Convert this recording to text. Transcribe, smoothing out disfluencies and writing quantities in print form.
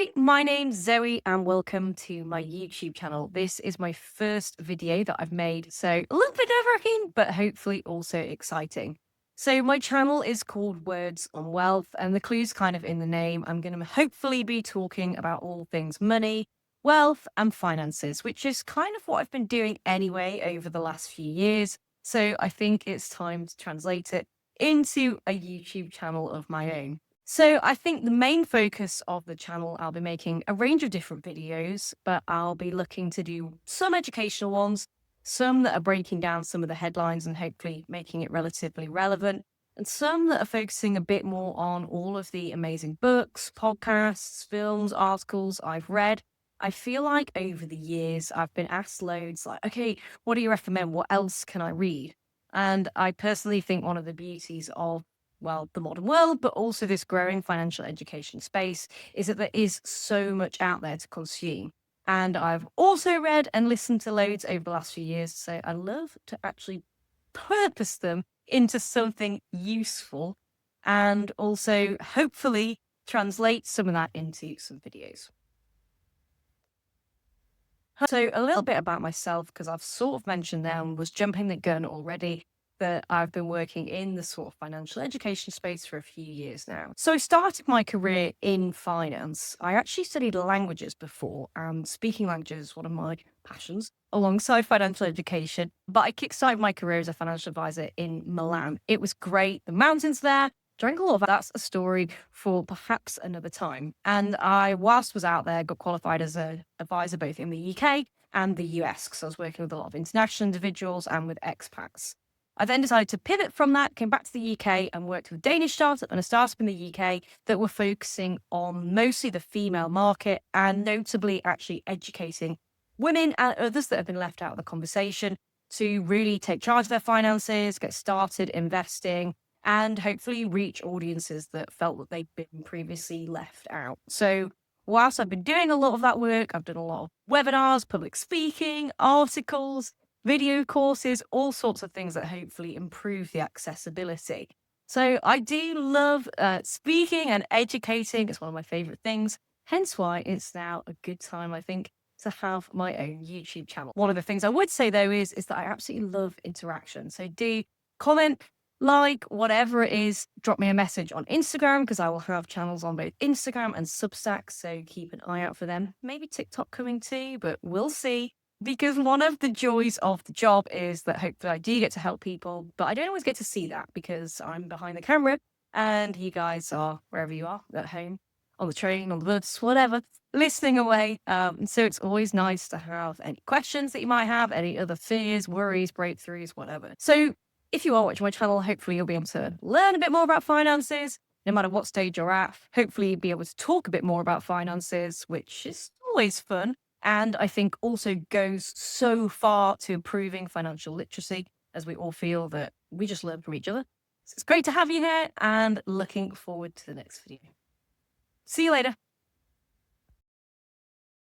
Hi, my name's Zoe and welcome to my YouTube channel. This is my first video that I've made, so a little bit nerve-wracking, but hopefully also exciting. So my channel is called Words on Wealth, and the clue's kind of in the name. I'm going to hopefully be talking about all things money, wealth, and finances, which is kind of what I've been doing anyway over the last few years. So I think it's time to translate it into a YouTube channel of my own. So I think the main focus of the channel, I'll be making a range of different videos, but I'll be looking to do some educational ones, some that are breaking down some of the headlines and hopefully making it relatively relevant, and some that are focusing a bit more on all of the amazing books, podcasts, films, articles I've read. I feel like over the years, I've been asked loads like, okay, what do you recommend? What else can I read? And I personally think one of the beauties of the modern world, but also this growing financial education space is that there is so much out there to consume. And I've also read and listened to loads over the last few years. So I love to actually purpose them into something useful and also hopefully translate some of that into some videos. So a little bit about myself, because I've sort of mentioned there and was jumping the gun already, that I've been working in the sort of financial education space for a few years now. So I started my career in finance. I actually studied languages before, and speaking languages is one of my passions alongside financial education. But I kickstarted my career as a financial advisor in Milan. It was great. The mountains there, drank a lot of that. That's a story for perhaps another time. And I, whilst was out there, got qualified as an advisor both in the UK and the US, because I was working with a lot of international individuals and with expats. I then decided to pivot from that, came back to the UK and worked with a Danish startup and a startup in the UK that were focusing on mostly the female market and notably actually educating women and others that have been left out of the conversation to really take charge of their finances, get started investing, and hopefully reach audiences that felt that they'd been previously left out. So whilst I've been doing a lot of that work, I've done a lot of webinars, public speaking, articles, video courses, all sorts of things that hopefully improve the accessibility. So I do love speaking and educating. It's one of my favorite things. Hence why it's now a good time, I think, to have my own YouTube channel. One of the things I would say though is that I absolutely love interaction. So do comment, like, whatever it is, drop me a message on Instagram because I will have channels on both Instagram and Substack. So keep an eye out for them. Maybe TikTok coming too, but we'll see. Because one of the joys of the job is that hopefully I do get to help people, but I don't always get to see that because I'm behind the camera and you guys are wherever you are, at home, on the train, on the bus, whatever, listening away. So it's always nice to have any questions that you might have, any other fears, worries, breakthroughs, whatever. So if you are watching my channel, hopefully you'll be able to learn a bit more about finances, no matter what stage you're at. Hopefully you'll be able to talk a bit more about finances, which is always fun. And I think also goes so far to improving financial literacy, as we all feel that we just learn from each other. So it's great to have you here and looking forward to the next video. See you later.